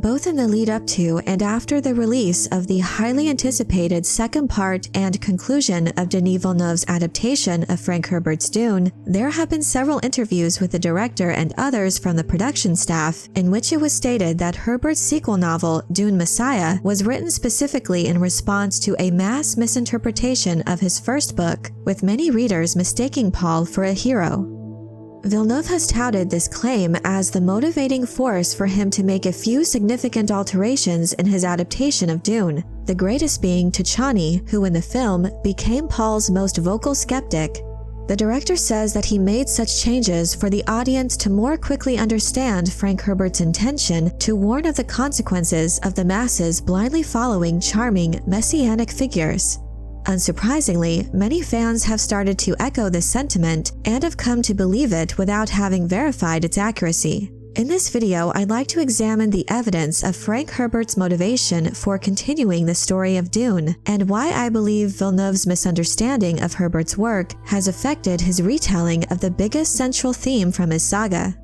Both in the lead up to and after the release of the highly anticipated second part and conclusion of Denis Villeneuve's adaptation of Frank Herbert's Dune, there have been several interviews with the director and others from the production staff in which it was stated that Herbert's sequel novel, Dune Messiah, was written specifically in response to a mass misinterpretation of his first book, with many readers mistaking Paul for a hero. Villeneuve has touted this claim as the motivating force for him to make a few significant alterations in his adaptation of Dune, the greatest being T'Chani, who in the film became Paul's most vocal skeptic. The director says that he made such changes for the audience to more quickly understand Frank Herbert's intention to warn of the consequences of the masses blindly following charming, messianic figures. Unsurprisingly, many fans have started to echo this sentiment and have come to believe it without having verified its accuracy. In this video, I'd like to examine the evidence of Frank Herbert's motivation for continuing the story of Dune, and why I believe Villeneuve's misunderstanding of Herbert's work has affected his retelling of the biggest central theme from his saga.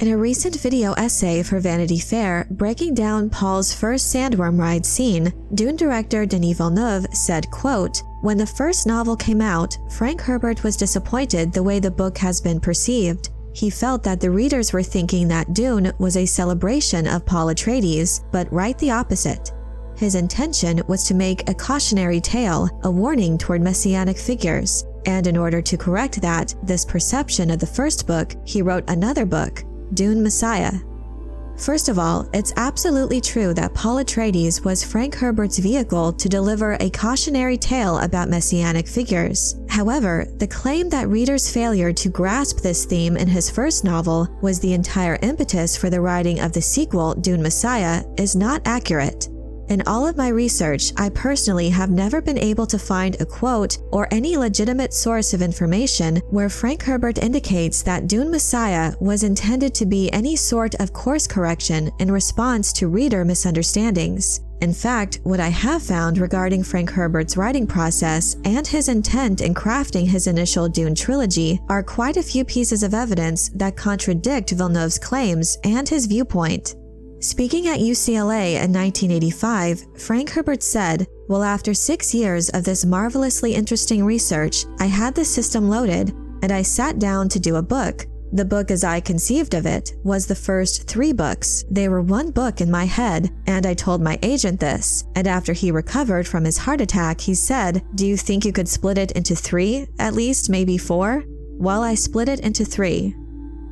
In a recent video essay for Vanity Fair breaking down Paul's first sandworm ride scene, Dune director Denis Villeneuve said, quote, "When the first novel came out, Frank Herbert was disappointed the way the book has been perceived. He felt that the readers were thinking that Dune was a celebration of Paul Atreides, but right the opposite. His intention was to make a cautionary tale, a warning toward messianic figures, and in order to correct this perception of the first book, he wrote another book, Dune Messiah." First of all, it's absolutely true that Paul Atreides was Frank Herbert's vehicle to deliver a cautionary tale about messianic figures. However, the claim that readers' failure to grasp this theme in his first novel was the entire impetus for the writing of the sequel, Dune Messiah, is not accurate. In all of my research, I personally have never been able to find a quote or any legitimate source of information where Frank Herbert indicates that Dune Messiah was intended to be any sort of course correction in response to reader misunderstandings. In fact, what I have found regarding Frank Herbert's writing process and his intent in crafting his initial Dune trilogy are quite a few pieces of evidence that contradict Villeneuve's claims and his viewpoint. Speaking at UCLA in 1985, Frank Herbert said, "Well, after 6 years of this marvelously interesting research, I had the system loaded, and I sat down to do a book. The book as I conceived of it was the first 3 books. They were one book in my head, and I told my agent this, and after he recovered from his heart attack, he said, 'Do you think you could split it into 3, at least maybe 4? Well, I split it into 3.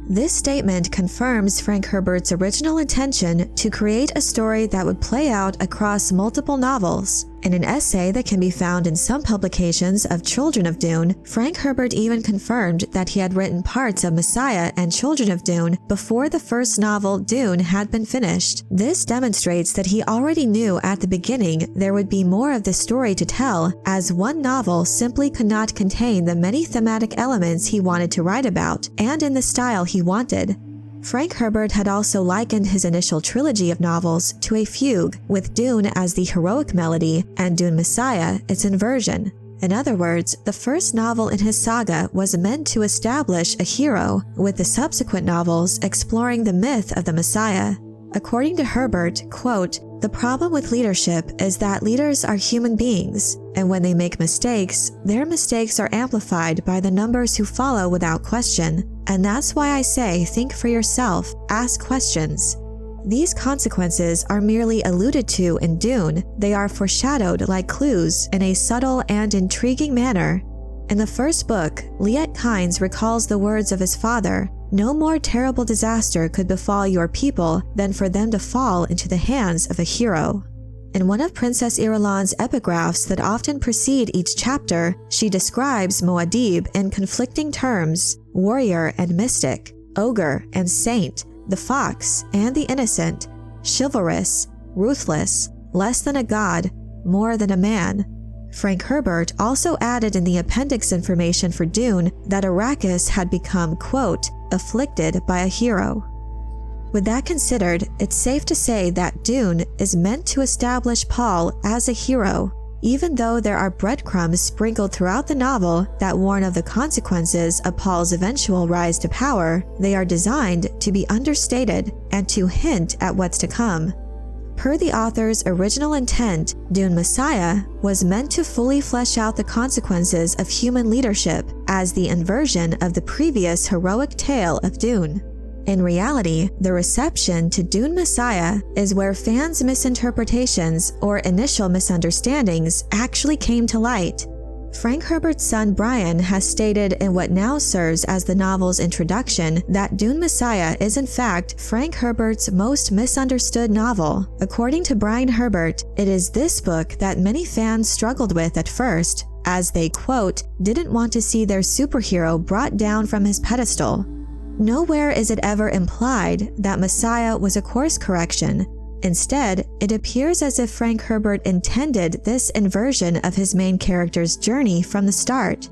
This statement confirms Frank Herbert's original intention to create a story that would play out across multiple novels. In an essay that can be found in some publications of Children of Dune, Frank Herbert even confirmed that he had written parts of Messiah and Children of Dune before the first novel, Dune, had been finished. This demonstrates that he already knew at the beginning there would be more of the story to tell, as one novel simply could not contain the many thematic elements he wanted to write about, and in the style he wanted. Frank Herbert had also likened his initial trilogy of novels to a fugue, with Dune as the heroic melody and Dune Messiah its inversion. In other words, the first novel in his saga was meant to establish a hero, with the subsequent novels exploring the myth of the Messiah. According to Herbert, quote, "The problem with leadership is that leaders are human beings, and when they make mistakes, their mistakes are amplified by the numbers who follow without question. And that's why I say think for yourself, ask questions." These consequences are merely alluded to in Dune. They are foreshadowed like clues in a subtle and intriguing manner. In the first book, Liet Kynes recalls the words of his father, "No more terrible disaster could befall your people than for them to fall into the hands of a hero." In one of Princess Irulan's epigraphs that often precede each chapter, she describes Muad'Dib in conflicting terms: warrior and mystic, ogre and saint, the fox and the innocent, chivalrous, ruthless, less than a god, more than a man. Frank Herbert also added in the appendix information for Dune that Arrakis had become, quote, "afflicted by a hero." With that considered, it's safe to say that Dune is meant to establish Paul as a hero. Even though there are breadcrumbs sprinkled throughout the novel that warn of the consequences of Paul's eventual rise to power, they are designed to be understated and to hint at what's to come. Per the author's original intent, Dune Messiah was meant to fully flesh out the consequences of human leadership as the inversion of the previous heroic tale of Dune. In reality, the reception to Dune Messiah is where fans' misinterpretations or initial misunderstandings actually came to light. Frank Herbert's son Brian has stated in what now serves as the novel's introduction that Dune Messiah is in fact Frank Herbert's most misunderstood novel. According to Brian Herbert, it is this book that many fans struggled with at first, as they, quote, didn't want to see their superhero brought down from his pedestal. Nowhere is it ever implied that Messiah was a course correction. Instead, it appears as if Frank Herbert intended this inversion of his main character's journey from the start.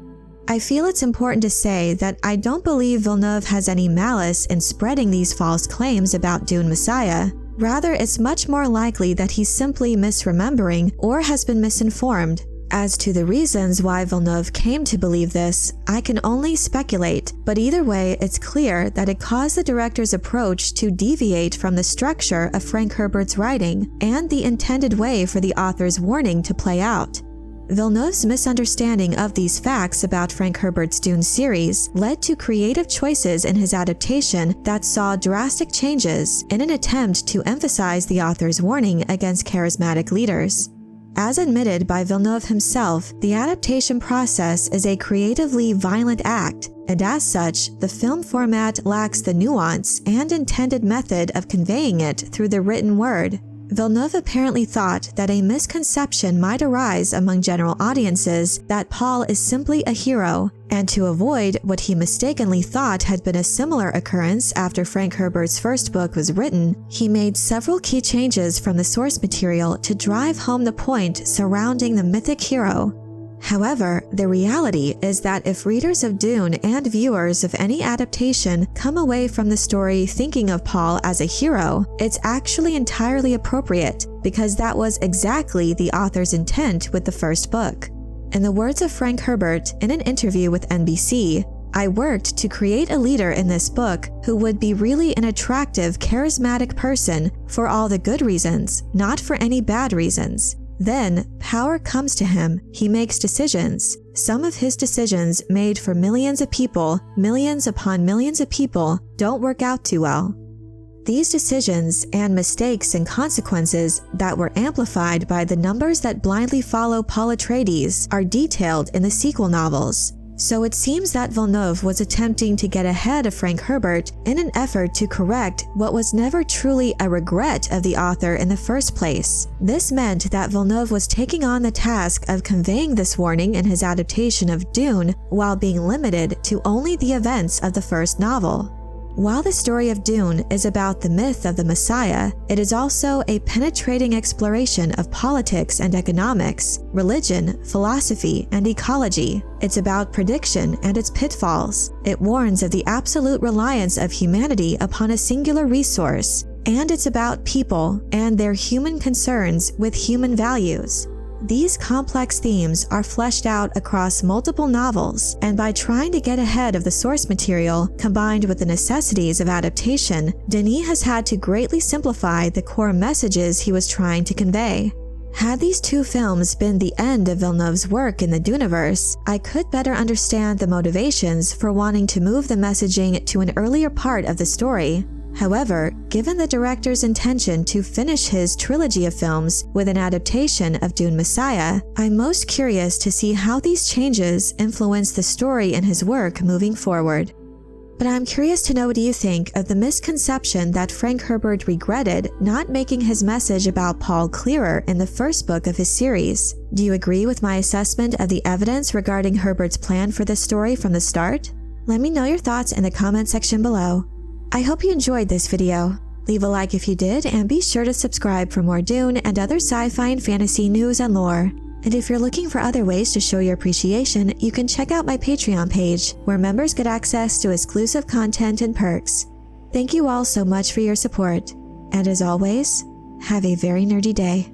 I feel it's important to say that I don't believe Villeneuve has any malice in spreading these false claims about Dune Messiah. Rather, it's much more likely that he's simply misremembering or has been misinformed. As to the reasons why Villeneuve came to believe this, I can only speculate, but either way, it's clear that it caused the director's approach to deviate from the structure of Frank Herbert's writing and the intended way for the author's warning to play out. Villeneuve's misunderstanding of these facts about Frank Herbert's Dune series led to creative choices in his adaptation that saw drastic changes in an attempt to emphasize the author's warning against charismatic leaders. As admitted by Villeneuve himself, the adaptation process is a creatively violent act, and as such, the film format lacks the nuance and intended method of conveying it through the written word. Villeneuve apparently thought that a misconception might arise among general audiences that Paul is simply a hero, and to avoid what he mistakenly thought had been a similar occurrence after Frank Herbert's first book was written, he made several key changes from the source material to drive home the point surrounding the mythic hero. However, the reality is that if readers of Dune and viewers of any adaptation come away from the story thinking of Paul as a hero, it's actually entirely appropriate, because that was exactly the author's intent with the first book. In the words of Frank Herbert in an interview with NBC, I worked to create a leader in this book who would be really an attractive, charismatic person for all the good reasons, not for any bad reasons. Then, power comes to him, he makes decisions. Some of his decisions made for millions of people, millions upon millions of people, don't work out too well. These decisions and mistakes and consequences that were amplified by the numbers that blindly follow Paul Atreides are detailed in the sequel novels. So it seems that Villeneuve was attempting to get ahead of Frank Herbert in an effort to correct what was never truly a regret of the author in the first place. This meant that Villeneuve was taking on the task of conveying this warning in his adaptation of Dune while being limited to only the events of the first novel. While the story of Dune is about the myth of the Messiah, it is also a penetrating exploration of politics and economics, religion, philosophy, and ecology. It's about prediction and its pitfalls. It warns of the absolute reliance of humanity upon a singular resource. And it's about people and their human concerns with human values. These complex themes are fleshed out across multiple novels, and by trying to get ahead of the source material combined with the necessities of adaptation, Denis has had to greatly simplify the core messages he was trying to convey. Had these two films been the end of Villeneuve's work in the Duneverse, I could better understand the motivations for wanting to move the messaging to an earlier part of the story. However, given the director's intention to finish his trilogy of films with an adaptation of Dune Messiah, I'm most curious to see how these changes influence the story in his work moving forward. But I'm curious to know what you think of the misconception that Frank Herbert regretted not making his message about Paul clearer in the first book of his series. Do you agree with my assessment of the evidence regarding Herbert's plan for this story from the start? Let me know your thoughts in the comment section below. I hope you enjoyed this video. Leave a like if you did, and be sure to subscribe for more Dune and other sci-fi and fantasy news and lore. And if you're looking for other ways to show your appreciation, you can check out my Patreon page, where members get access to exclusive content and perks. Thank you all so much for your support, and as always, have a very nerdy day.